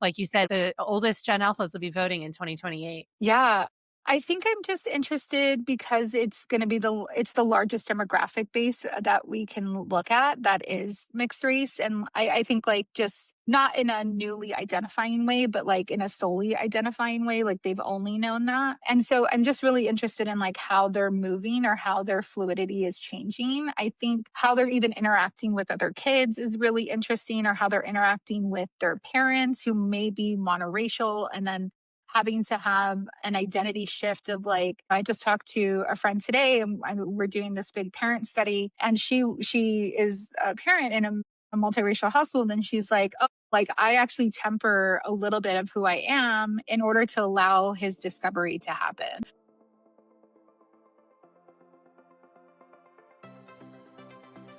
like you said, the oldest Gen Alphas will be voting in 2028. Yeah. I think I'm just interested because it's going to be it's the largest demographic base that we can look at that is mixed race. And I think like just not in a newly identifying way, but like in a solely identifying way, like they've only known that. And so I'm just really interested in like how they're moving or how their fluidity is changing. I think how they're even interacting with other kids is really interesting, or how they're interacting with their parents who may be monoracial, and then having to have an identity shift of like, I just talked to a friend today, and we're doing this big parent study, and she is a parent in a multiracial household, and she's like, oh, like I actually temper a little bit of who I am in order to allow his discovery to happen.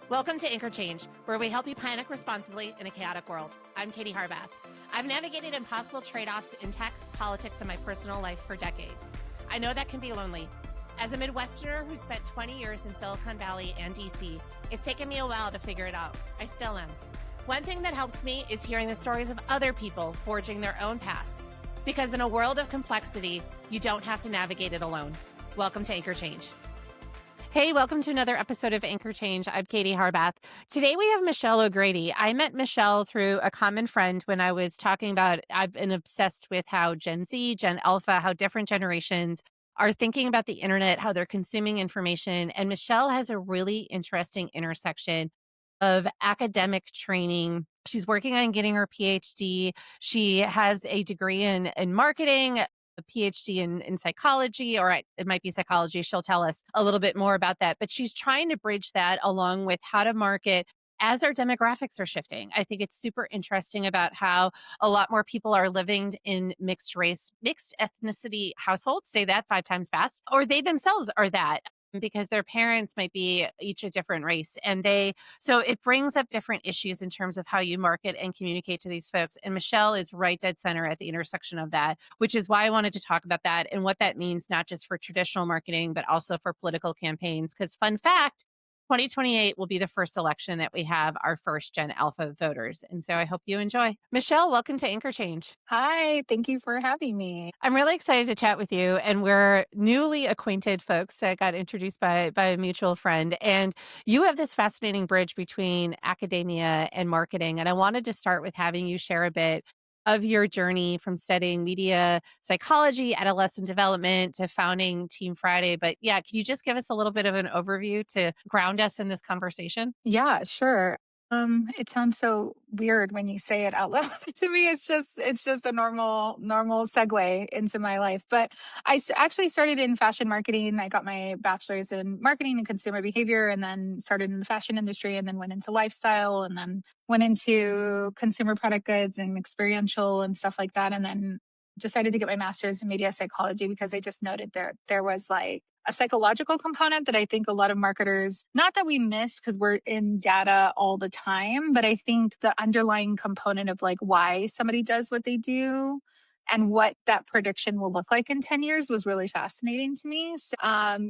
Welcome to Anchor Change, where we help you panic responsibly in a chaotic world. I'm Katie Harbath. I've navigated impossible trade-offs in tech, politics, and my personal life for decades. I know that can be lonely. As a Midwesterner who spent 20 years in Silicon Valley and DC, it's taken me a while to figure it out. I still am. One thing that helps me is hearing the stories of other people forging their own paths. Because in a world of complexity, you don't have to navigate it alone. Welcome to Anchor Change. Hey, welcome to another episode of Anchor Change. I'm Katie Harbath. Today we have Michelle O'Grady. I met Michelle through a common friend when I was talking about, I've been obsessed with how Gen Z, Gen Alpha, how different generations are thinking about the internet, how they're consuming information. And Michelle has a really interesting intersection of academic training. She's working on getting her PhD. She has a degree in marketing, a PhD in psychology, or it might be psychology. She'll tell us a little bit more about that. But she's trying to bridge that along with how to market as our demographics are shifting. I think it's super interesting about how a lot more people are living in mixed race, mixed ethnicity households. Say that 5 times fast, or they themselves are that because their parents might be each a different race. So it brings up different issues in terms of how you market and communicate to these folks. And Michelle is right dead center at the intersection of that, which is why I wanted to talk about that and what that means, not just for traditional marketing, but also for political campaigns. Because fun fact, 2028 will be the first election that we have our first Gen Alpha voters. And so I hope you enjoy. Michelle, welcome to Anchor Change. Hi, thank you for having me. I'm really excited to chat with you. And we're newly acquainted folks that got introduced by a mutual friend. And you have this fascinating bridge between academia and marketing. And I wanted to start with having you share a bit of your journey from studying media psychology, adolescent development to founding Team Friday. But yeah, can you just give us a little bit of an overview to ground us in this conversation? Yeah, sure. It sounds so weird when you say it out loud. To me, it's just a normal segue into my life. But actually started in fashion marketing. I got my bachelor's in marketing and consumer behavior, and then started in the fashion industry, and then went into lifestyle, and then went into consumer product goods and experiential and stuff like that, and then decided to get my master's in media psychology because I just noted there was like a psychological component that I think a lot of marketers, not that we miss because we're in data all the time, but I think the underlying component of like why somebody does what they do and what that prediction will look like in 10 years was really fascinating to me. So,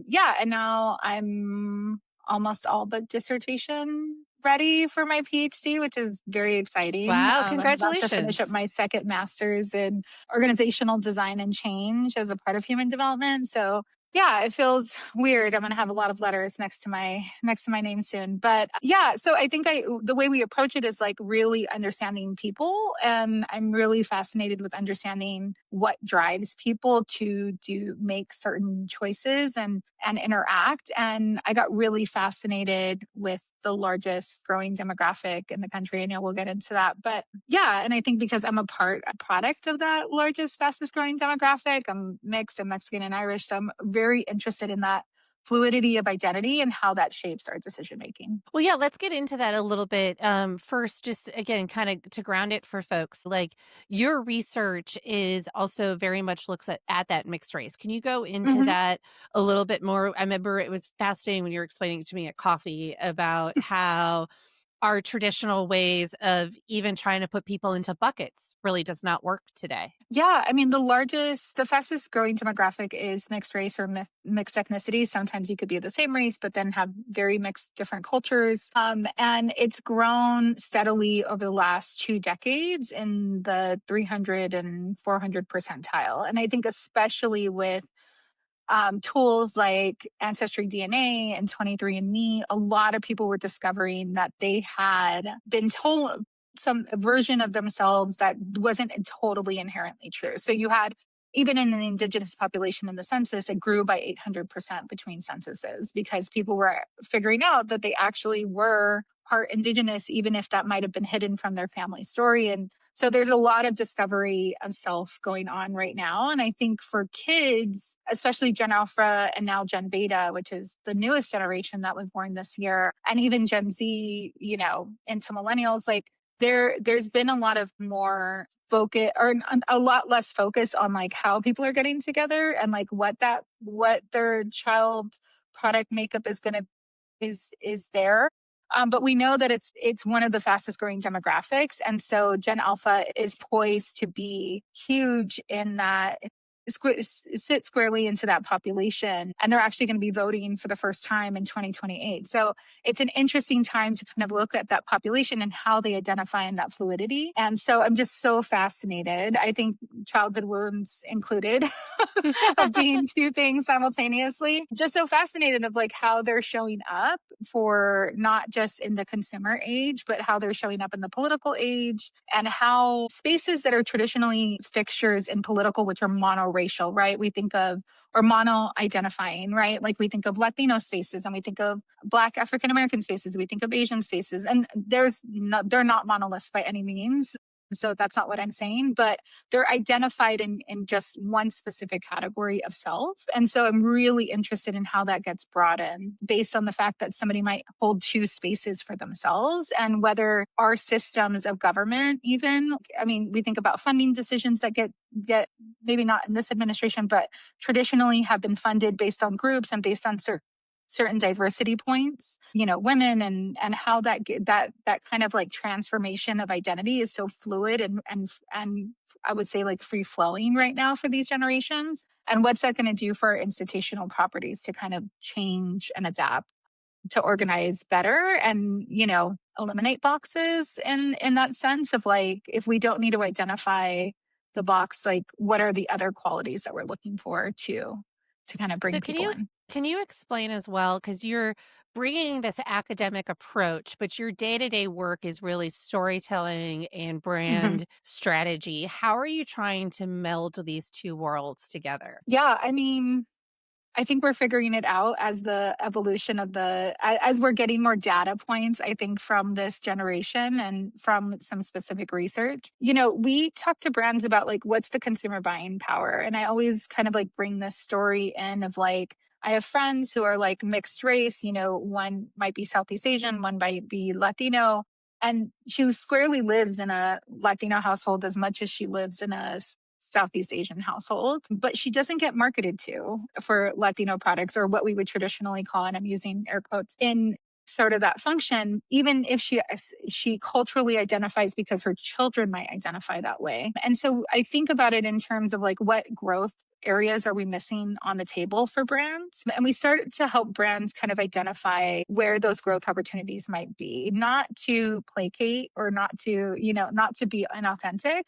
yeah. And now I'm almost all but dissertation ready for my PhD, which is very exciting. Wow, I'm about to finish up congratulations. my second master's in organizational design and change as a part of human development. So yeah, it feels weird. I'm going to have a lot of letters next to my name soon. But yeah, so I think the way we approach it is like really understanding people, and I'm really fascinated with understanding what drives people to do make certain choices and interact. And I got really fascinated with the largest growing demographic in the country. I know we'll get into that. But yeah, and I think because I'm a product of that largest, fastest growing demographic, I'm mixed, I'm Mexican and Irish. So I'm very interested in that fluidity of identity and how that shapes our decision making. Well, yeah, let's get into that a little bit. First, just again, kind of to ground it for folks, like your research is also very much looks at that mixed race. Can you go into Hmm. that a little bit more? I remember it was fascinating when you were explaining it to me at coffee about how our traditional ways of even trying to put people into buckets really does not work today. Yeah, I mean, the fastest growing demographic is mixed race or mixed ethnicity. Sometimes you could be the same race, but then have very mixed different cultures. And it's grown steadily over the last 2 decades in the 300 and 400 percentile. And I think especially with tools like Ancestry DNA and 23andMe, a lot of people were discovering that they had been told some version of themselves that wasn't totally inherently true. So you had, even in the indigenous population in the census, it grew by 800% between censuses because people were figuring out that they actually were part indigenous, even if that might have been hidden from their family story. And so there's a lot of discovery of self going on right now. And I think for kids, especially Gen Alpha and now Gen Beta, which is the newest generation that was born this year, and even Gen Z, into millennials, like there's been a lot of more focus, or a lot less focus on like how people are getting together and like what their child product makeup is there. But we know that it's one of the fastest growing demographics, and so Gen Alpha is poised to be huge in that sit squarely into that population, and they're actually going to be voting for the first time in 2028. So it's an interesting time to kind of look at that population and how they identify in that fluidity. And so I'm just so fascinated. I think childhood wounds included of being two things simultaneously. Just so fascinated of like how they're showing up for not just in the consumer age, but how they're showing up in the political age, and how spaces that are traditionally fixtures in political, which are monoracial, right? We think of, or mono identifying, right? Like we think of Latino spaces and we think of Black African American spaces, we think of Asian spaces, and they're not monoliths by any means. So that's not what I'm saying, but they're identified in just one specific category of self. And so I'm really interested in how that gets brought in based on the fact that somebody might hold two spaces for themselves, and whether our systems of government, even, I mean, we think about funding decisions that get maybe not in this administration, but traditionally have been funded based on groups and based on certain diversity points, women, and how that kind of like transformation of identity is so fluid and I would say like free flowing right now for these generations. And what's that going to do for our institutional properties to kind of change and adapt to organize better and, eliminate boxes in that sense of like, if we don't need to identify the box, like what are the other qualities that we're looking for to kind of So bring people in? can you explain as well, because you're bringing this academic approach, but your day-to-day work is really storytelling and Mhm. brand strategy. How are you trying to meld these two worlds together? Yeah, I mean, I think we're figuring it out as the evolution of as we're getting more data points, I think, from this generation and from some specific research. We talk to brands about like, what's the consumer buying power? And I always kind of like bring this story in of like, I have friends who are like mixed race, one might be Southeast Asian, one might be Latino. And she squarely lives in a Latino household as much as she lives in a Southeast Asian household, but she doesn't get marketed to for Latino products, or what we would traditionally call, and I'm using air quotes, in sort of that function, even if she culturally identifies because her children might identify that way. And so I think about it in terms of like, what growth areas are we missing on the table for brands? And we start to help brands kind of identify where those growth opportunities might be, not to placate or not to be inauthentic,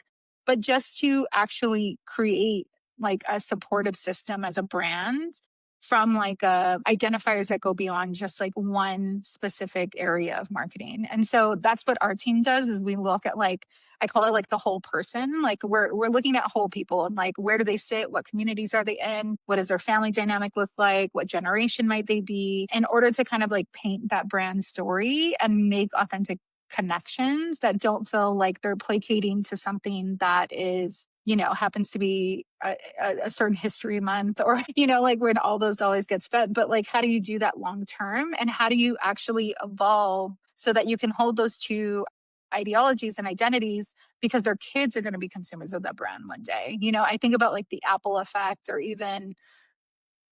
but just to actually create like a supportive system as a brand from like identifiers that go beyond just like one specific area of marketing. And so that's what our team does, is we look at like, I call it like the whole person. Like we're looking at whole people and like, where do they sit? What communities are they in? What does their family dynamic look like? What generation might they be? In order to kind of like paint that brand story and make authentic connections that don't feel like they're placating to something that is, happens to be a certain history month, or, like when all those dollars get spent. But like, how do you do that long term? And how do you actually evolve so that you can hold those two ideologies and identities, because their kids are going to be consumers of that brand one day? I think about like the Apple effect, or even,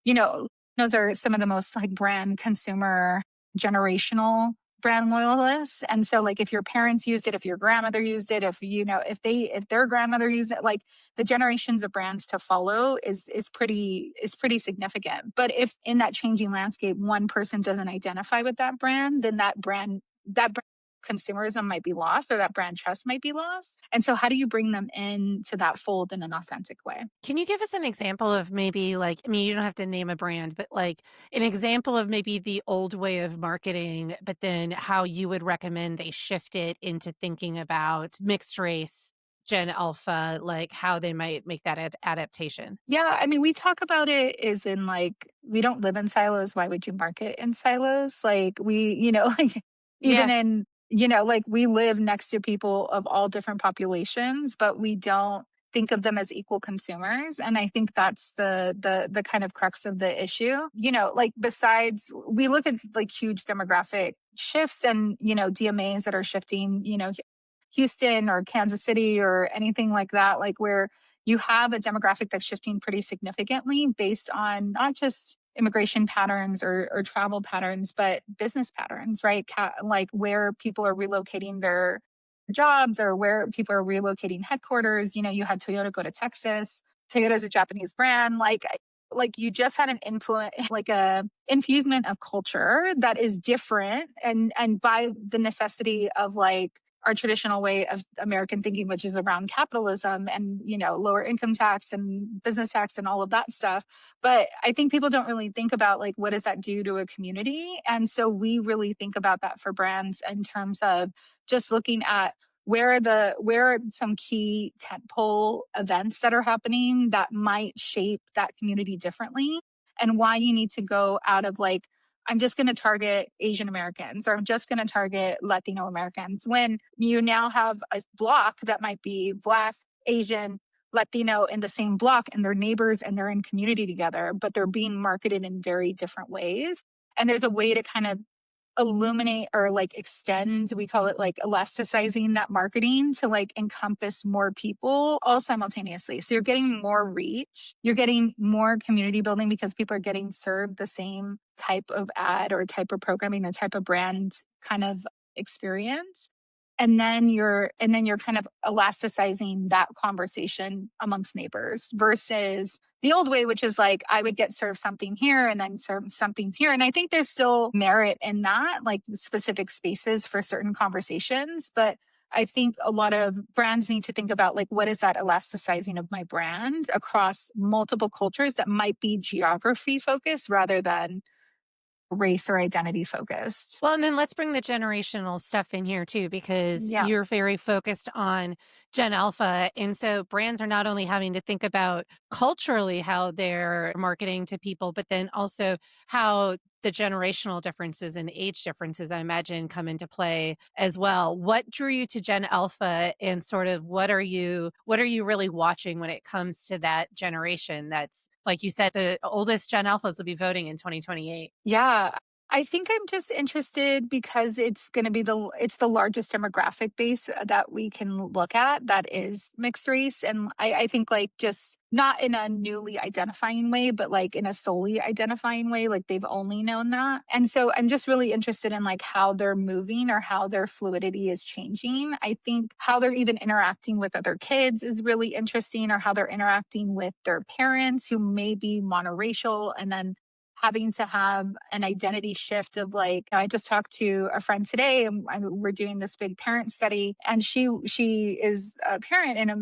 those are some of the most like brand consumer generational brand loyalists. And so like if your parents used it, if your grandmother used it, if their grandmother used it, like the generations of brands to follow is pretty significant. But if in that changing landscape one person doesn't identify with that brand, then that brand consumerism might be lost, or that brand trust might be lost. And so how do you bring them into that fold in an authentic way? Can you give us an example of maybe like, I mean, you don't have to name a brand, but like an example of maybe the old way of marketing, but then how you would recommend they shift it into thinking about mixed race, Gen Alpha, like how they might make that adaptation? Yeah, I mean, we talk about it is in like, we don't live in silos. Why would you market in silos? Like, like, even Yeah. in, like we live next to people of all different populations, but we don't think of them as equal consumers. And I think that's the kind of crux of the issue. Like besides, we look at like huge demographic shifts and, DMAs that are shifting, Houston or Kansas City or anything like that, like where you have a demographic that's shifting pretty significantly based on not just immigration patterns or travel patterns, but business patterns, right? Like where people are relocating their jobs or where people are relocating headquarters. You had Toyota go to Texas. Toyota is a Japanese brand. Like you just had an influence, like a infusement of culture that is different, and by the necessity of like our traditional way of American thinking, which is around capitalism and, lower income tax and business tax and all of that stuff. But I think people don't really think about like, what does that do to a community? And so we really think about that for brands in terms of just looking at where are some key tentpole events that are happening that might shape that community differently, and why you need to go out of like, I'm just going to target Asian Americans or I'm just going to target Latino Americans, when you now have a block that might be Black, Asian, Latino in the same block, and they're neighbors and they're in community together, but they're being marketed in very different ways. And there's a way to kind of illuminate or like extend, we call it like elasticizing that marketing to like encompass more people all simultaneously. So you're getting more reach, you're getting more community building because people are getting served the same type of ad or type of programming or type of brand kind of experience. And then you're kind of elasticizing that conversation amongst neighbors versus the old way, which is like I would get served something here and then served something here. And I think there's still merit in that, like specific spaces for certain conversations. But I think a lot of brands need to think about like, what is that elasticizing of my brand across multiple cultures that might be geography focused rather than race or identity focused. Well, and then let's bring the generational stuff in here too, because Yeah. you're very focused on Gen Alpha. And so brands are not only having to think about culturally how they're marketing to people, but then also how the generational differences and age differences, I imagine, come into play as well. What drew you to Gen Alpha, and sort of what are you really watching when it comes to that generation? That's like you said, the oldest Gen Alphas will be voting in 2028. Yeah. I think I'm just interested because it's going to be it's the largest demographic base that we can look at that is mixed race. And I think like just not in a newly identifying way, but like in a solely identifying way, like they've only known that. And so I'm just really interested in like how they're moving or how their fluidity is changing. I think how they're even interacting with other kids is really interesting, or how they're interacting with their parents who may be monoracial, and then having to have an identity shift of like, I just talked to a friend today, and we're doing this big parent study, and she is a parent in a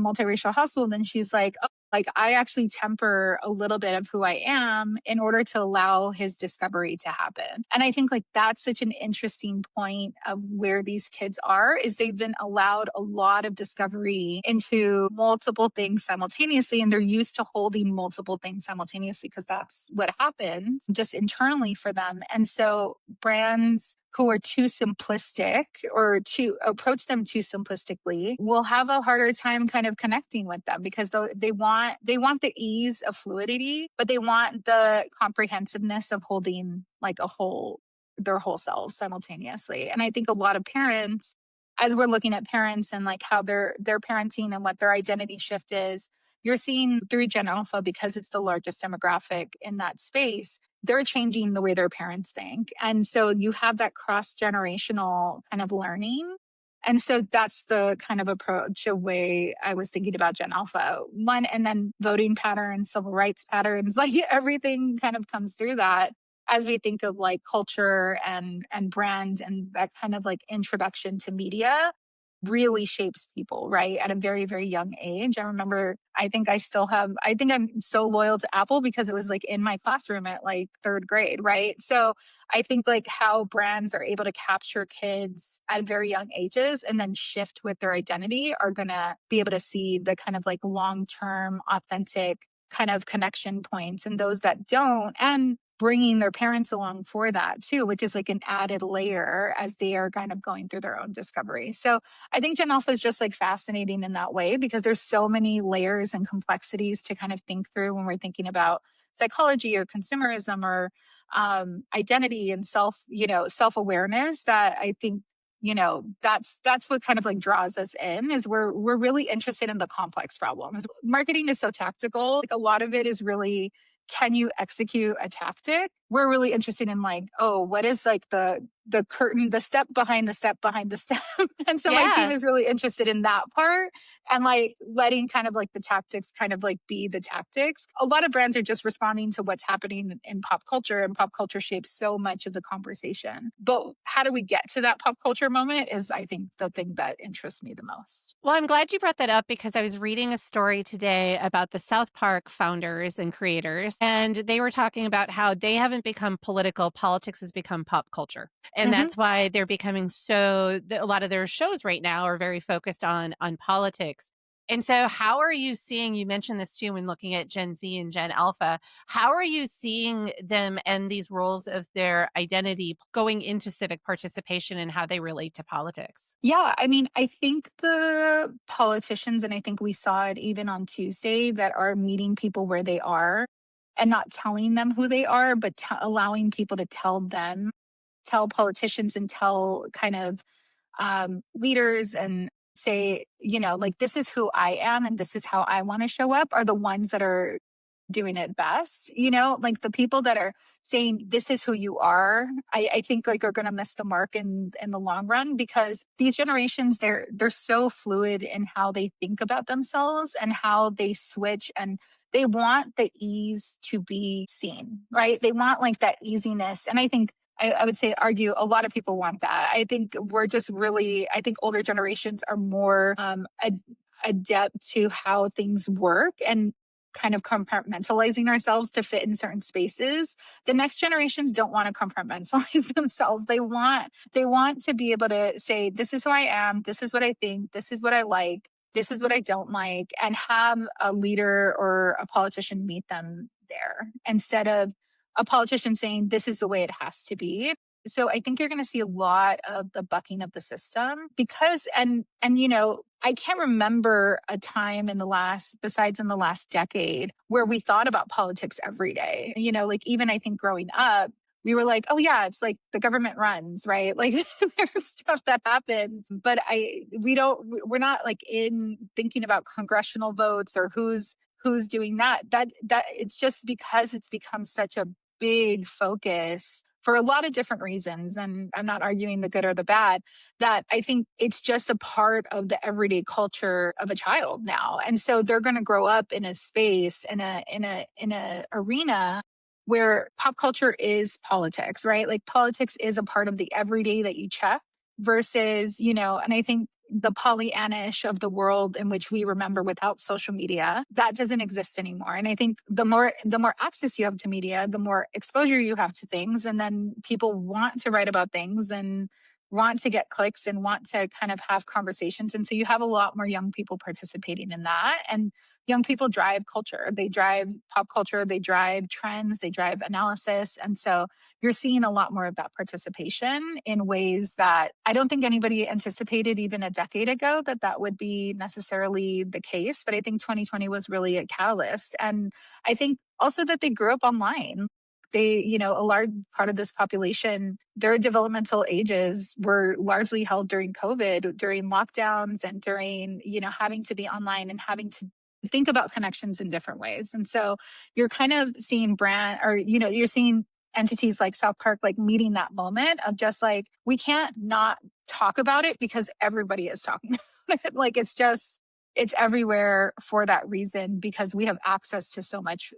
multiracial household, and she's like, oh, like I actually temper a little bit of who I am in order to allow his discovery to happen. And I think like that's such an interesting point of where these kids are, is they've been allowed a lot of discovery into multiple things simultaneously, and they're used to holding multiple things simultaneously because that's what happens just internally for them. And so brands who are too simplistic or to approach them too simplistically will have a harder time kind of connecting with them, because they want the ease of fluidity, but they want the comprehensiveness of holding like their whole selves simultaneously. And I think a lot of parents, as we're looking at parents and like how they're parenting and what their identity shift is, you're seeing through Gen Alpha, because it's the largest demographic in that space, they're changing the way their parents think. And so you have that cross generational kind of learning. And so that's the kind of approach, a way I was thinking about Gen Alpha. One, and then voting patterns, civil rights patterns, like everything kind of comes through that as we think of like culture and brand and that kind of like introduction to media really shapes people, right? At a very, very young age. I remember, I think I'm so loyal to Apple because it was like in my classroom at like third grade, right? So I think like how brands are able to capture kids at very young ages and then shift with their identity are going to be able to see the kind of like long term, authentic kind of connection points and those that don't. And bringing their parents along for that too, which is like an added layer as they are kind of going through their own discovery. So I think Gen Alpha is just like fascinating in that way because there's so many layers and complexities to kind of think through when we're thinking about psychology or consumerism or identity and self awareness that I think that's what kind of like draws us in is we're really interested in the complex problems. Marketing is so tactical. Like a lot of it is really, can you execute a tactic? We're really interested in like, oh, what is like the curtain, the step behind the step behind the step. And so my team Yeah. is really interested in that part and like letting kind of like the tactics kind of like be the tactics. A lot of brands are just responding to what's happening in pop culture, and pop culture shapes so much of the conversation. But how do we get to that pop culture moment is, I think, the thing that interests me the most. Well, I'm glad you brought that up because I was reading a story today about the South Park founders and creators, and they were talking about how they haven't become political. Politics has become pop culture. And Hmm. that's why they're becoming a lot of their shows right now are very focused on politics. And so, how are you seeing? You mentioned this too when looking at Gen Z and Gen Alpha. How are you seeing them and these roles of their identity going into civic participation and how they relate to politics? Yeah, I mean, I think the politicians, and I think we saw it even on Tuesday, that are meeting people where they are and not telling them who they are, but allowing people to tell them, tell politicians and tell kind of leaders and say, like, this is who I am and this is how I want to show up are the ones that are doing it best. Like the people that are saying, this is who you are, I think like are going to miss the mark in the long run because these generations, they're so fluid in how they think about themselves and how they switch and they want the ease to be seen, right? They want like that easiness. And I think I would say argue a lot of people want that. I think we're just really, I think older generations are more adept to how things work and kind of compartmentalizing ourselves to fit in certain spaces. The next generations don't want to compartmentalize themselves. They want to be able to say, this is who I am, this is what I think, this is what I like, this is what I don't like, and have a leader or a politician meet them there instead of a politician saying this is the way it has to be. So I think you're going to see a lot of the bucking of the system because I can't remember a time in the last besides in the last decade where we thought about politics every day. Like even I think growing up we were like, oh yeah, it's like the government runs, right? Like there's stuff that happens, but we're not like in thinking about congressional votes or who's doing that it's just because it's become such a big focus for a lot of different reasons. And I'm not arguing the good or the bad, that I think it's just a part of the everyday culture of a child now. And so they're going to grow up in a space, in a arena where pop culture is politics, right? Like politics is a part of the everyday that you check versus, and I think the Pollyannish of the world in which we remember without social media, that doesn't exist anymore. And I think the more access you have to media, the more exposure you have to things, and then people want to write about things and want to get clicks and want to kind of have conversations. And so you have a lot more young people participating in that. And young people drive culture. They drive pop culture, they drive trends, they drive analysis. And so you're seeing a lot more of that participation in ways that I don't think anybody anticipated even a decade ago that would be necessarily the case. But I think 2020 was really a catalyst. And I think also that they grew up online. A large part of this population, their developmental ages were largely held during COVID, during lockdowns and during, having to be online and having to think about connections in different ways. And so you're kind of seeing you're seeing entities like South Park, like meeting that moment of just like, we can't not talk about it because everybody is talking about it. Like it's everywhere for that reason because we have access to so much.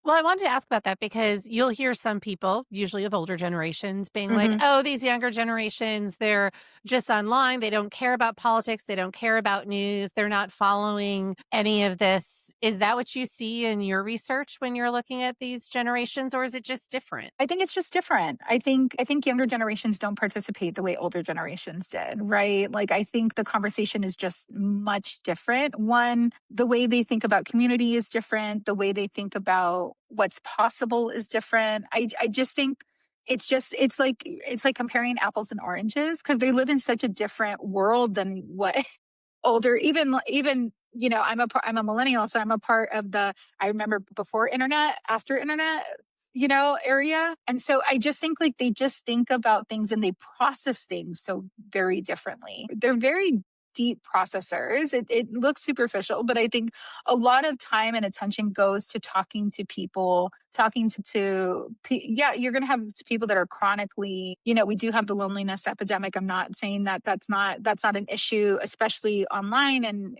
Well, I wanted to ask about that because you'll hear some people, usually of older generations, being like, Mhm. oh, these younger generations, they're just online. They don't care about politics. They don't care about news. They're not following any of this. Is that what you see in your research when you're looking at these generations, or is it just different? I think it's just different. I think younger generations don't participate the way older generations did, right? Like I think the conversation is just much different. One, the way they think about community is different, the way they think about what's possible is different. I just think it's like comparing apples and oranges because they live in such a different world than what older even I'm a millennial, so I'm a part of the I remember before internet, after internet, area. And so I just think like they just think about things and they process things so very differently. They're very deep processors. It looks superficial, but I think a lot of time and attention goes to talking to people, yeah, you're going to have people that are chronically, we do have the loneliness epidemic. I'm not saying that that's not an issue, especially online. And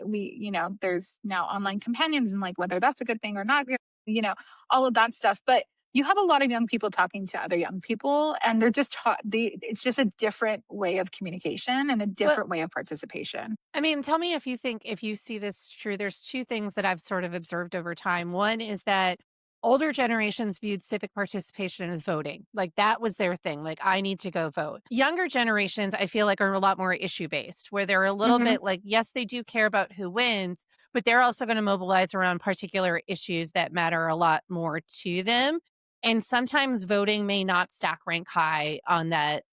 there's now online companions and like whether that's a good thing or not, you know, all of that stuff. But you have a lot of young people talking to other young people and they're just taught it's just a different way of communication and a Well, different way of participation. I mean, tell me if you see this true. There's two things that I've sort of observed over time. One is that older generations viewed civic participation as voting. Like that was their thing. Like, I need to go vote. Younger generations, I feel like, are a lot more issue based, where they're a little Hmm. bit like, yes, they do care about who wins, but they're also going to mobilize around particular issues that matter a lot more to them. And sometimes voting may not stack rank high on that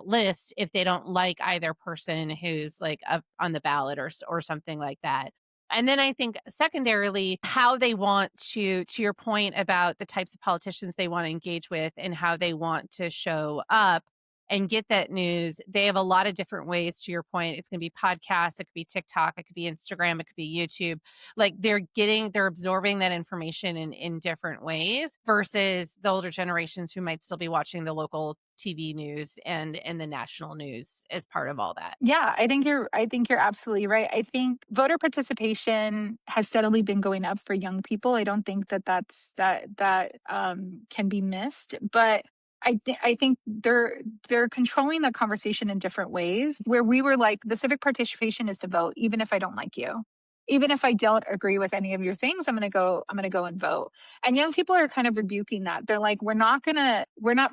list if they don't like either person who's like up on the ballot or something like that. And then I think secondarily, how they want to your point about the types of politicians they want to engage with and how they want to show up and get that news. They have a lot of different ways, to your point. It's going to be podcasts, it could be TikTok, it could be Instagram, it could be YouTube. Like they're absorbing that information in different ways versus the older generations who might still be watching the local TV news and the national news as part of all that. Yeah, I think you're absolutely right. I think voter participation has steadily been going up for young people. I don't think that can be missed, but I think they're controlling the conversation in different ways. Where we were like, the civic participation is to vote, even if I don't like you, even if I don't agree with any of your things. I'm gonna go and vote. And young people are kind of rebuking that. They're like, we're not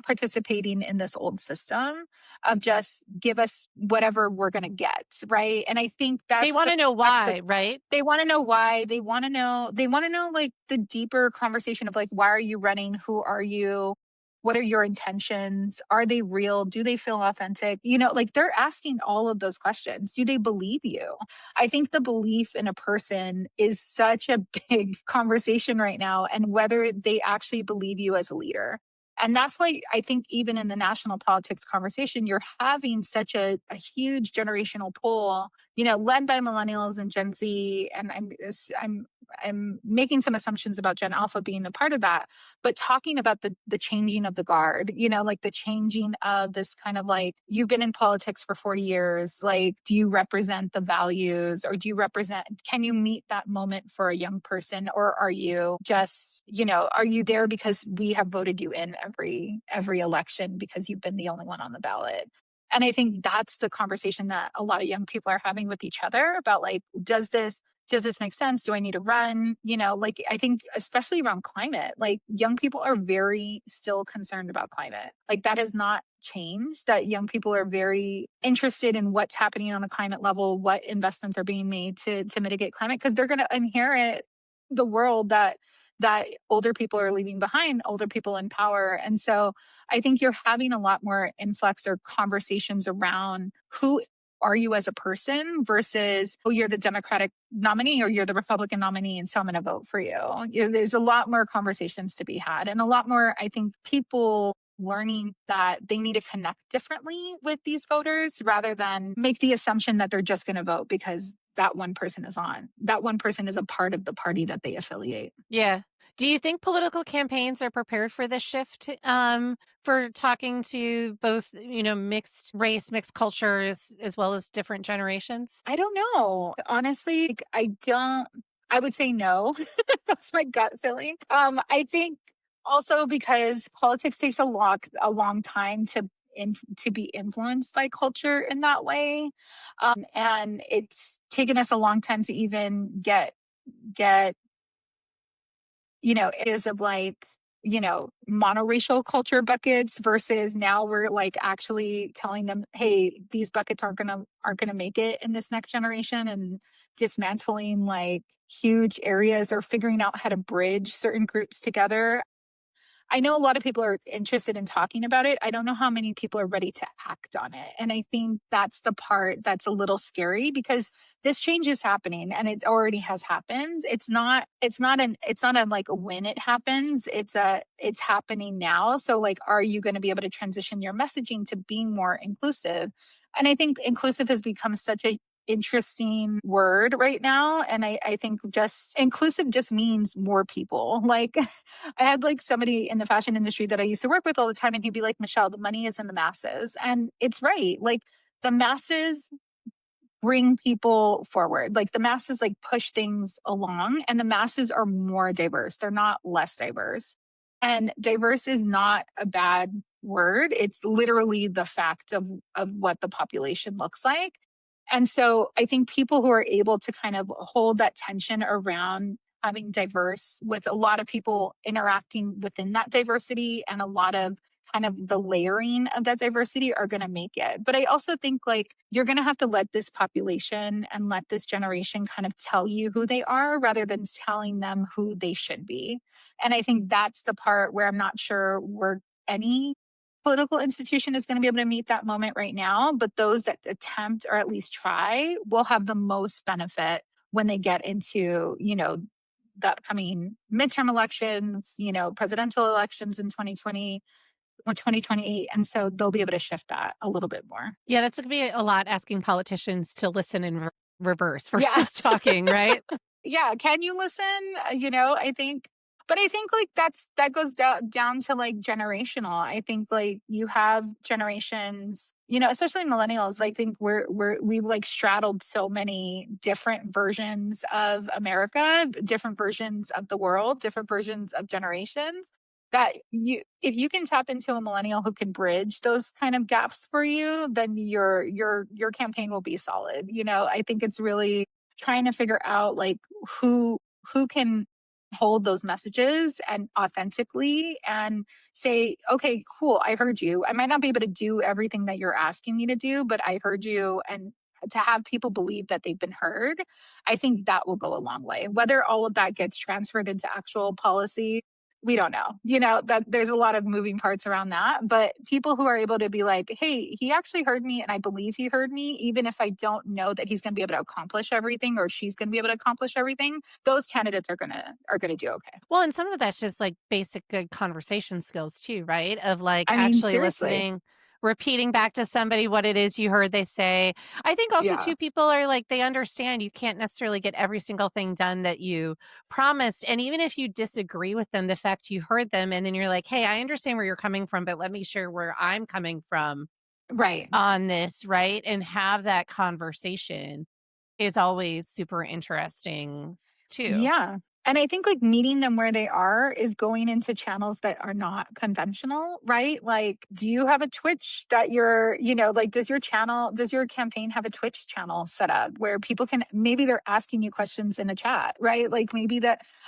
participating in this old system of just give us whatever we're going to get, right? And I think They want to know that's the why, right? they want to know why. They want to know like the deeper conversation of like, why are you running? Who are you? What are your intentions? Are they real? Do they feel authentic? Like they're asking all of those questions. Do they believe you? I think the belief in a person is such a big conversation right now, and whether they actually believe you as a leader. And that's why I think even in the national politics conversation, you're having such a huge generational pull, led by millennials and Gen Z. And I'm making some assumptions about Gen Alpha being a part of that, but talking about the changing of the guard, like the changing of this kind of like, you've been in politics for 40 years. Like, do you represent the values, or can you meet that moment for a young person? Or are you just, are you there because we have voted you in every election because you've been the only one on the ballot? And I think that's the conversation that a lot of young people are having with each other about like, does this make sense? Do I need to run? Like I think especially around climate, like young people are very still concerned about climate. Like that has not changed, that young people are very interested in what's happening on a climate level, what investments are being made to mitigate climate, because they're going to inherit the world that older people are leaving behind, older people in power. And so I think you're having a lot more influx or conversations around who are you as a person versus, oh, you're the Democratic nominee or you're the Republican nominee, and so I'm going to vote for you. There's a lot more conversations to be had, and a lot more, I think, people learning that they need to connect differently with these voters rather than make the assumption that they're just going to vote because that one person is a part of the party that they affiliate. Yeah. Do you think political campaigns are prepared for this shift, for talking to both, mixed race, mixed cultures, as well as different generations? I don't know. Honestly, like, I would say no. That's my gut feeling. I think also because politics takes a long time to be influenced by culture in that way. And it's taken us a long time to even get it is of like, monoracial culture buckets versus now we're like actually telling them, hey, these buckets aren't gonna make it in this next generation, and dismantling like huge areas or figuring out how to bridge certain groups together. I know a lot of people are interested in talking about it. I don't know how many people are ready to act on it. And I think that's the part that's a little scary because this change is happening and it already has happened. It's not a like when it happens. It's happening now. So like are you going to be able to transition your messaging to being more inclusive? And I think inclusive has become such a interesting word right now. And I think just inclusive just means more people. Like I had like somebody in the fashion industry that I used to work with all the time, and he'd be like, Michelle, the money is in the masses. And it's right. Like the masses bring people forward. Like the masses like push things along, and the masses are more diverse. They're not less diverse. And diverse is not a bad word. It's literally the fact of what the population looks like. And so I think people who are able to kind of hold that tension around having diverse with a lot of people interacting within that diversity and a lot of kind of the layering of that diversity are going to make it. But I also think like you're going to have to let this population and let this generation kind of tell you who they are rather than telling them who they should be. And I think that's the part where I'm not sure where any political institution is going to be able to meet that moment right now. But those that attempt or at least try will have the most benefit when they get into, the upcoming midterm elections, presidential elections in 2020 or 2028. And so they'll be able to shift that a little bit more. Yeah, that's gonna be a lot asking politicians to listen in reverse Yeah. versus talking, right? Yeah. Can you listen? I think, but I think like that goes down to like generational. I think like you have generations, especially millennials. I think we've like straddled so many different versions of America, different versions of the world, different versions of generations that if you can tap into a millennial who can bridge those kind of gaps for you, then your campaign will be solid. I think it's really trying to figure out like who who can hold those messages and authentically and say, okay, cool, I heard you. I might not be able to do everything that you're asking me to do, but I heard you. And to have people believe that they've been heard, I think that will go a long way. Whether all of that gets transferred into actual policy, we don't know. That there's a lot of moving parts around that, but people who are able to be like, hey, he actually heard me and I believe he heard me, even if I don't know that he's going to be able to accomplish everything or she's going to be able to accomplish everything, those candidates are going to do okay. Well, and some of that's just like basic good conversation skills too, right? Of like I mean, actually seriously. listening, repeating back to somebody what it is you heard they say. I think also Yeah. too, people are like, they understand you can't necessarily get every single thing done that you promised. And even if you disagree with them, the fact you heard them and then you're like, hey, I understand where you're coming from, but let me share where I'm coming from Right. on this, right? And have that conversation is always super interesting too. Yeah. And I think like meeting them where they are is going into channels that are not conventional, right? Like, do you have a Twitch that like, does your campaign have a Twitch channel set up where people can, maybe they're asking you questions in the chat, right? Like, maybe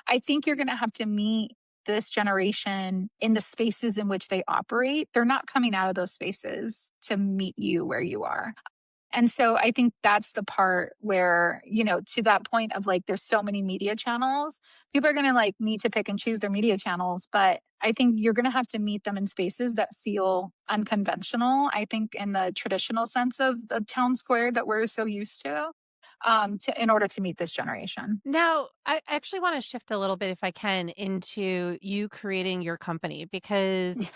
I think you're going to have to meet this generation in the spaces in which they operate. They're not coming out of those spaces to meet you where you are. And so I think that's the part where, to that point of like, there's so many media channels, people are going to like need to pick and choose their media channels. But I think you're going to have to meet them in spaces that feel unconventional. I think in the traditional sense of the town square that we're so used to in order to meet this generation. Now, I actually want to shift a little bit, if I can, into you creating your company because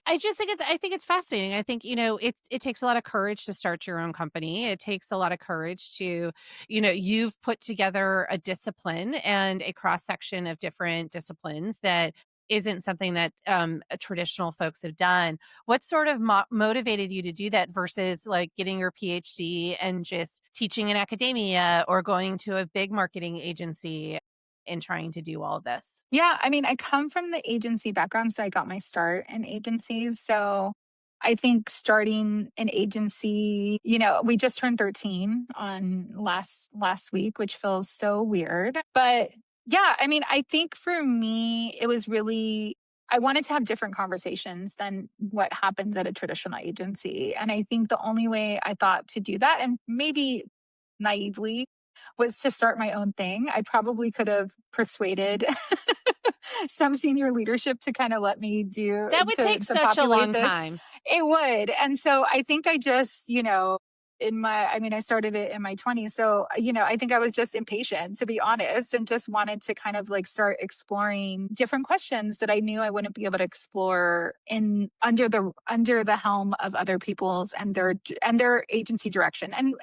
I think it's fascinating. I think, it takes a lot of courage to start your own company. It takes a lot of courage to, you've put together a discipline and a cross section of different disciplines that isn't something that traditional folks have done. What sort of motivated you to do that versus like getting your PhD and just teaching in academia or going to a big marketing agency and trying to do all of this? Yeah, I mean, I come from the agency background, so I got my start in agencies. So I think starting an agency, we just turned 13 on last week, which feels so weird. But yeah, I mean, I think for me, it was really I wanted to have different conversations than what happens at a traditional agency. And I think the only way I thought to do that, and maybe naively, was to start my own thing. I probably could have persuaded some senior leadership to kind of let me do That would take to such a populate long this. time. It would. And so I think I just, I started it in my 20s. So, I think I was just impatient, to be honest, and just wanted to kind of like start exploring different questions that I knew I wouldn't be able to explore in under the helm of other people's and their agency direction. And,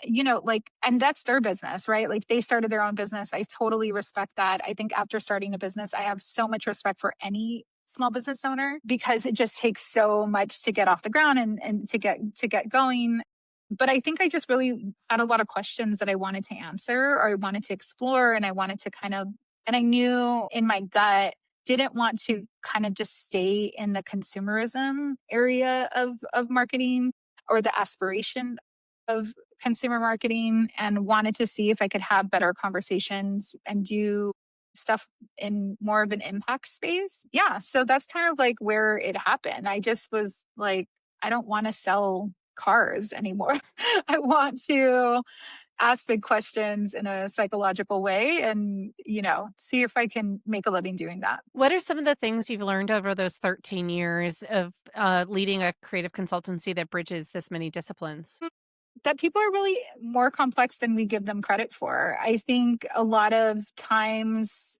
and that's their business, right? Like they started their own business. I totally respect that. I think after starting a business, I have so much respect for any small business owner because it just takes so much to get off the ground and to get going. But I think I just really had a lot of questions that I wanted to answer or I wanted to explore, and I wanted to and I knew in my gut didn't want to kind of just stay in the consumerism area of marketing or the aspiration of consumer marketing, and wanted to see if I could have better conversations and do stuff in more of an impact space. Yeah. So that's kind of like where it happened. I just was like, I don't want to sell cars anymore. I want to ask big questions in a psychological way and, see if I can make a living doing that. What are some of the things you've learned over those 13 years of leading a creative consultancy that bridges this many disciplines? That people are really more complex than we give them credit for. I think a lot of times,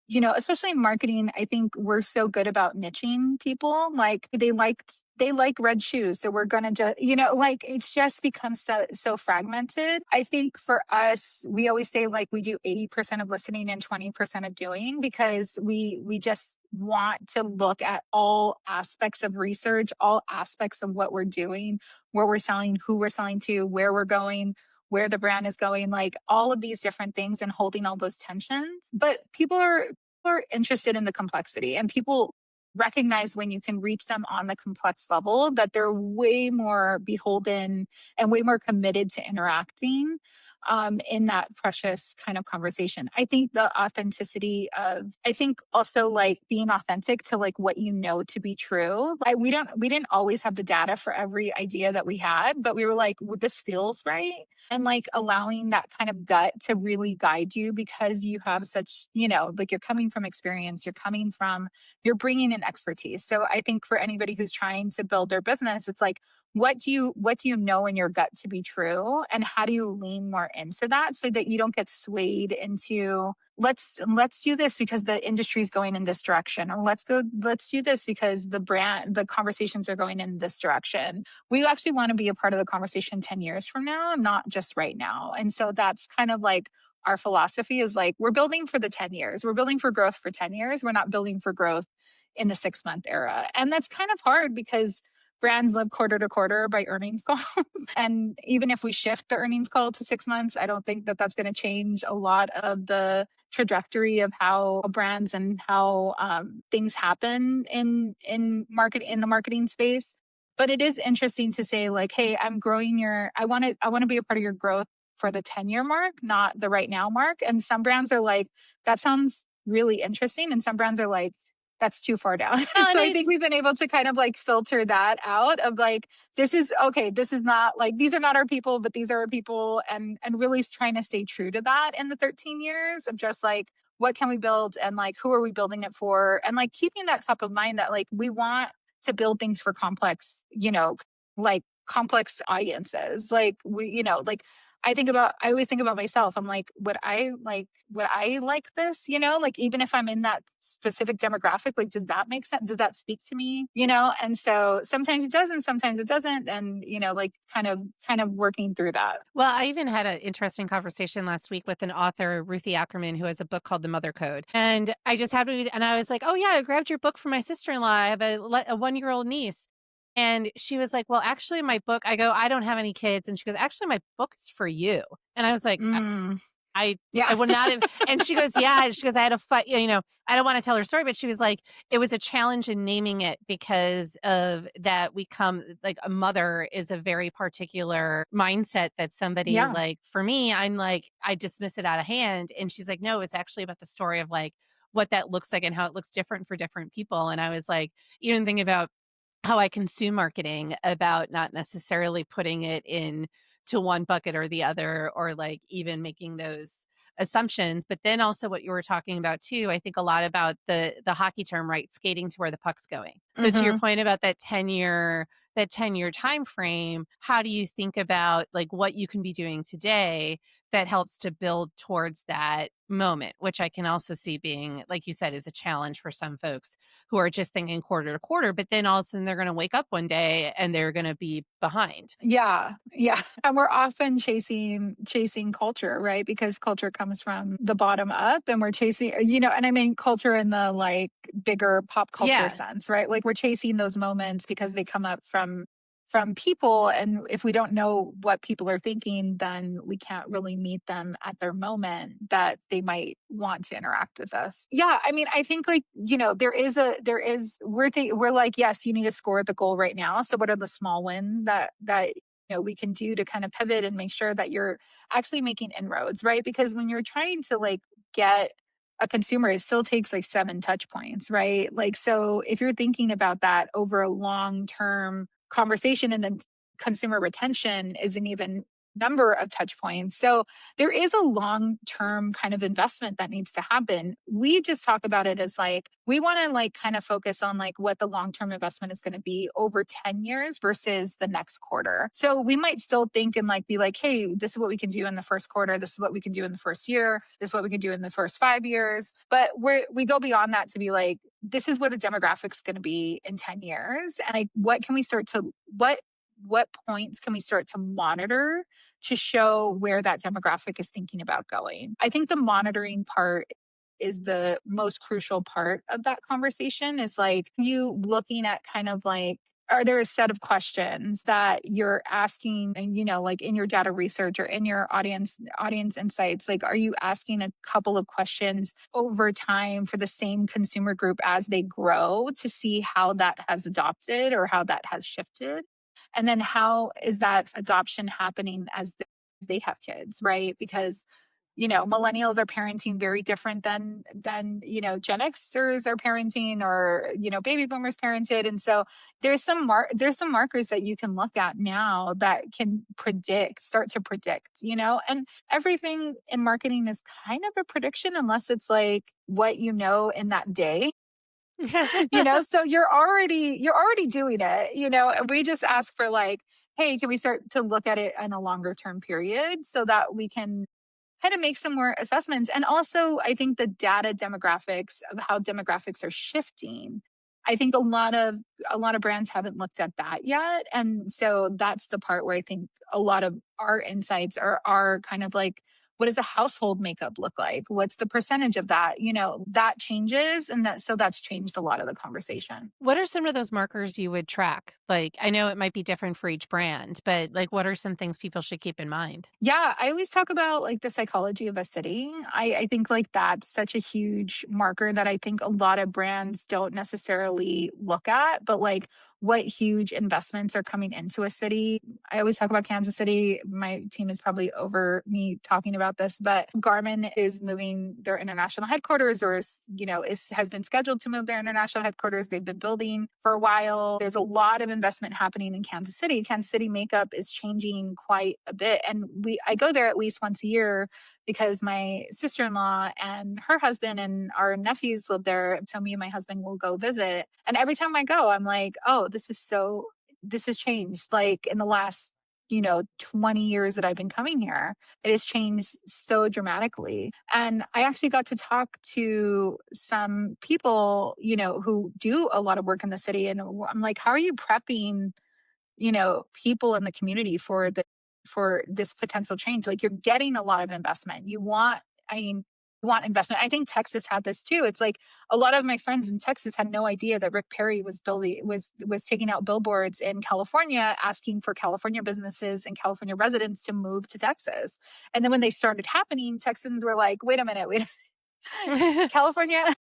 especially in marketing, I think we're so good about niching people. Like they like red shoes, so we're gonna just, like it's just become so fragmented. I think for us, we always say like we do 80% of listening and 20% of doing because we just want to look at all aspects of research, all aspects of what we're doing, where we're selling, who we're selling to, where we're going, where the brand is going, like all of these different things and holding all those tensions. But people are interested in the complexity, and people recognize when you can reach them on the complex level that they're way more beholden and way more committed to interacting in that precious kind of conversation. I think the authenticity of, I think also like being authentic to like what you know to be true. Like we didn't always have the data for every idea that we had, but we were like, well, this feels right. And like allowing that kind of gut to really guide you because you have such, like you're coming from experience, you're bringing in expertise. So I think for anybody who's trying to build their business, it's like, what do you know in your gut to be true, and how do you lean more into that so that you don't get swayed into let's do this because the industry is going in this direction, or let's do this because the conversations are going in this direction. We actually want to be a part of the conversation 10 years from now, not just right now. And so that's kind of like our philosophy is like we're building for the 10 years. We're building for growth for 10 years. We're not building for growth in the 6-month era. And that's kind of hard because brands live quarter to quarter by earnings calls. And even if we shift the earnings call to 6 months, I don't think that that's going to change a lot of the trajectory of how brands and how things happen in the marketing space. But it is interesting to say like, hey, I'm growing I want to be a part of your growth for the 10-year mark, not the right now mark. And some brands are like, that sounds really interesting. And some brands are like, that's too far down. Well, So and I think it's we've been able to kind of like filter that out of like, this is okay. This is not like, these are not our people, but these are our people. And really trying to stay true to that in the 13 years of just like, what can we build and like, who are we building it for? And like keeping that top of mind that like, we want to build things for complex, like complex audiences. Like like I always think about myself. I'm like, would I like this? Like even if I'm in that specific demographic, like, does that make sense? Does that speak to me? And so sometimes it does and sometimes it doesn't. And, like kind of working through that. Well, I even had an interesting conversation last week with an author, Ruthie Ackerman, who has a book called The Mother Code. And I just happened to, and I was like, oh, yeah, I grabbed your book for my sister in law. I have a 1-year-old niece. And she was like, well, actually, my book, I go, I don't have any kids. And she goes, actually, my book is for you. And I was like, Mm, I yeah. I would not have, and she goes, "Yeah." She goes, "I had a fight," I don't wanna tell her story, but she was like, "It was a challenge in naming it because of that we come like, a mother is a very particular mindset that somebody Yeah. like for me, I'm like, I dismiss it out of hand." And she's like, "No, it's actually about the story of, like, what that looks like and how it looks different for different people." And I was like, even thinking about how I consume marketing, about not necessarily putting it in to one bucket or the other, or like even making those assumptions. But then also what you were talking about too, I think a lot about the hockey term, right? Skating to where the puck's going. So to your Hmm. point about that 10-year time frame, how do you think about like what you can be doing today that helps to build towards that moment, which I can also see being, like you said, is a challenge for some folks who are just thinking quarter to quarter, but then all of a sudden they're going to wake up one day and they're going to be behind. Yeah, yeah. And we're often chasing culture, right? Because culture comes from the bottom up and we're chasing, and I mean culture in the like bigger pop culture Yeah. sense, right? Like we're chasing those moments because they come up from people, and if we don't know what people are thinking, then we can't really meet them at their moment that they might want to interact with us. Yeah, I mean, I think like, we're like, yes, you need to score the goal right now. So what are the small wins that we can do to kind of pivot and make sure that you're actually making inroads, right? Because when you're trying to like get a consumer, it still takes like 7 touch points, right? Like, so if you're thinking about that over a long term conversation, and then consumer retention is an even number of touch points. So there is a long term kind of investment that needs to happen. We just talk about it as like, we want to like kind of focus on like what the long term investment is going to be over 10 years versus the next quarter. So we might still think and like be like, hey, this is what we can do in the first quarter. This is what we can do in the first year. This is what we can do in the first 5 years. But we go beyond that to be like, this is what the demographic's going to be in 10 years. And like, what points can we start to monitor to show where that demographic is thinking about going? I think the monitoring part is the most crucial part of that conversation, is like you looking at kind of like, are there a set of questions that you're asking, and like in your data research or in your audience insights, like are you asking a couple of questions over time for the same consumer group as they grow to see how that has adopted or how that has shifted? And then how is that adoption happening as they have kids, right? Because millennials are parenting very different than Gen Xers are parenting, or baby boomers parented. And so there's some markers that you can look at now that can start to predict, and everything in marketing is kind of a prediction unless it's like what in that day. So you're already doing it, and we just ask for like, hey, can we start to look at it in a longer term period so that we can kind of make some more assessments. And also, I think the data demographics of how demographics are shifting. I think a lot of brands haven't looked at that yet. And so that's the part where I think a lot of our insights are kind of like, what does a household makeup look like? What's the percentage of that? That changes, and that's changed a lot of the conversation. What are some of those markers you would track? Like, I know it might be different for each brand, but like, what are some things people should keep in mind? Yeah, I always talk about like the psychology of a city. I think like that's such a huge marker that I think a lot of brands don't necessarily look at, but like what huge investments are coming into a city. I always talk about Kansas City. My team is probably over me talking about this, but Garmin is moving their international headquarters, or has been scheduled to move their international headquarters. They've been building for a while. There's a lot of investment happening in Kansas City. Kansas City makeup is changing quite a bit, and I go there at least once a year because my sister-in-law and her husband and our nephews live there. So me and my husband will go visit. And every time I go, I'm like, oh, this has changed like in the last 20 years that I've been coming here. It has changed so dramatically. And I actually got to talk to some people, who do a lot of work in the city. And I'm like, how are you prepping people in the community for this potential change? Like, you're getting a lot of investment. I mean, you want investment. I think Texas had this too. It's like a lot of my friends in Texas had no idea that Rick Perry was taking out billboards in California asking for California businesses and California residents to move to Texas. And then when they started happening, Texans were like, wait a minute, wait, California,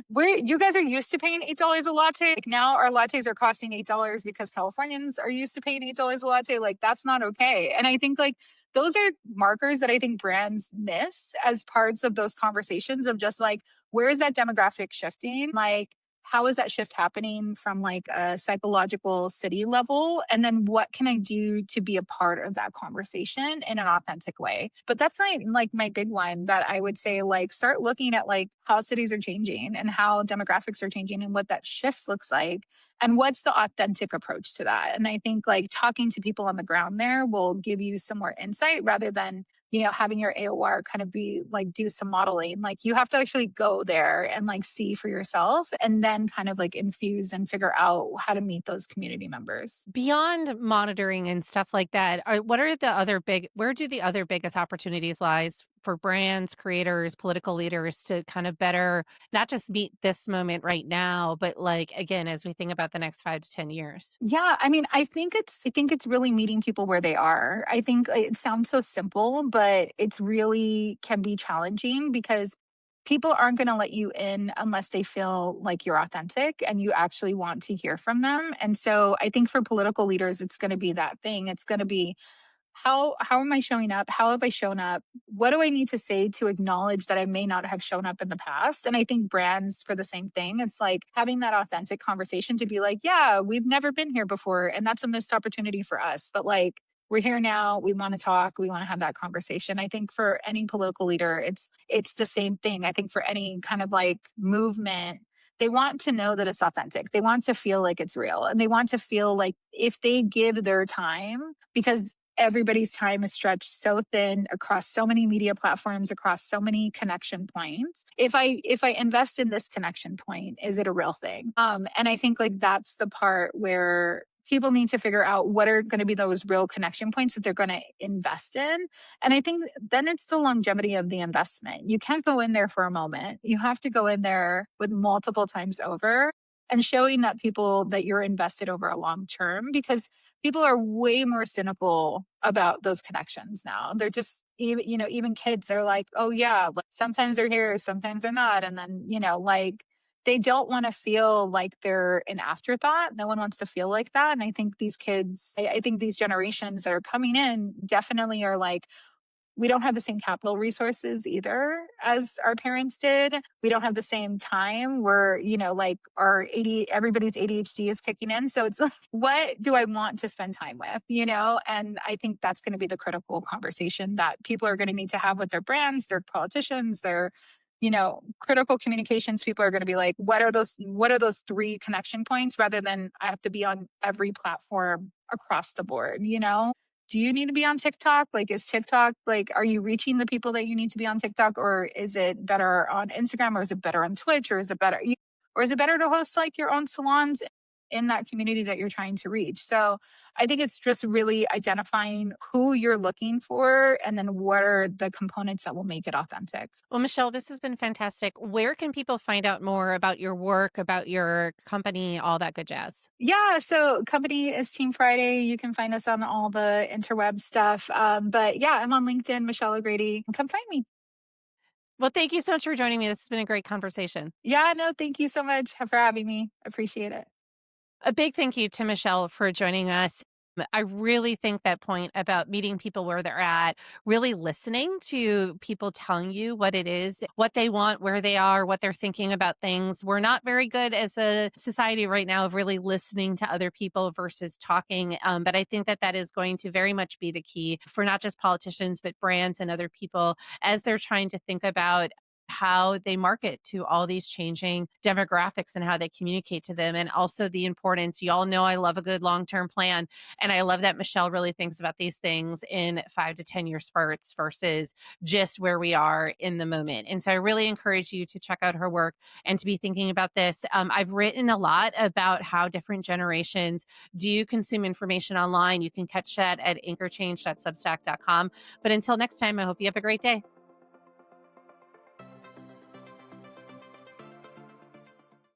where you guys are used to paying $8 a latte. Like, now our lattes are costing $8 because Californians are used to paying $8 a latte. Like, that's not okay. And I think like those are markers that I think brands miss as parts of those conversations of just like, where is that demographic shifting? Like, how is that shift happening from like a psychological city level? And then what can I do to be a part of that conversation in an authentic way? But that's like my big one that I would say, like, start looking at like how cities are changing and how demographics are changing and what that shift looks like and what's the authentic approach to that. And I think like talking to people on the ground there will give you some more insight rather than having your AOR kind of be like, do some modeling. Like, you have to actually go there and like see for yourself and then kind of like infuse and figure out how to meet those community members. Beyond monitoring and stuff like that, what are the other where do the other biggest opportunities lies for brands, creators, political leaders to kind of better not just meet this moment right now, but like again, as we think about the next 5 to 10 years? Yeah, I mean, I think it's really meeting people where they are. I think it sounds so simple, but it's really can be challenging because people aren't going to let you in unless they feel like you're authentic and you actually want to hear from them. And so I think for political leaders, it's going to be that thing. It's going to be, how am I showing up? How have I shown up? What do I need to say to acknowledge that I may not have shown up in the past? And I think brands for the same thing. It's like having that authentic conversation to be like, yeah, we've never been here before and that's a missed opportunity for us. But like, we're here now, we want to talk, we want to have that conversation. I think for any political leader, it's the same thing. I think for any kind of like movement, they want to know that it's authentic. They want to feel like it's real and they want to feel like if they give their time, because everybody's time is stretched so thin across so many media platforms, across so many connection points. If I invest in this connection point, is it a real thing? And I think like that's the part where people need to figure out what are going to be those real connection points that they're going to invest in. And I think then it's the longevity of the investment. You can't go in there for a moment. You have to go in there with multiple times over and showing that people that you're invested over a long term, because people are way more cynical about those connections now. They're just even kids, they're like, oh yeah, like, sometimes they're here, sometimes they're not. And then, like, they don't want to feel like they're an afterthought. No one wants to feel like that. And I think these kids, I think these generations that are coming in definitely are like, we don't have the same capital resources either as our parents did. We don't have the same time where, like everybody's ADHD is kicking in. So it's like, what do I want to spend time with, And I think that's going to be the critical conversation that people are going to need to have with their brands, their politicians, their, critical communications. People are going to be like, what are those three connection points rather than I have to be on every platform across the board. Do you need to be on TikTok? Like, is TikTok, like, are you reaching the people that you need to be on TikTok, or is it better on Instagram, or is it better on Twitch, or is it better to host like your own salons in that community that you're trying to reach? So I think it's just really identifying who you're looking for and then what are the components that will make it authentic. Well, Michelle, this has been fantastic. Where can people find out more about your work, about your company, all that good jazz? Yeah, so company is Team Friday. You can find us on all the interweb stuff. But yeah, I'm on LinkedIn, Michelle O'Grady. Come find me. Well, thank you so much for joining me. This has been a great conversation. Yeah, no, thank you so much for having me. Appreciate it. A big thank you to Michelle for joining us. I really think that point about meeting people where they're at, really listening to people telling you what it is, what they want, where they are, what they're thinking about things. We're not very good as a society right now of really listening to other people versus talking. But I think that that is going to very much be the key for not just politicians, but brands and other people as they're trying to think about how they market to all these changing demographics and how they communicate to them. And also the importance, you all know I love a good long-term plan. And I love that Michelle really thinks about these things in 5 to 10 year spurts versus just where we are in the moment. And so I really encourage you to check out her work and to be thinking about this. I've written a lot about how different generations do consume information online. You can catch that at anchorchange.substack.com. But until next time, I hope you have a great day.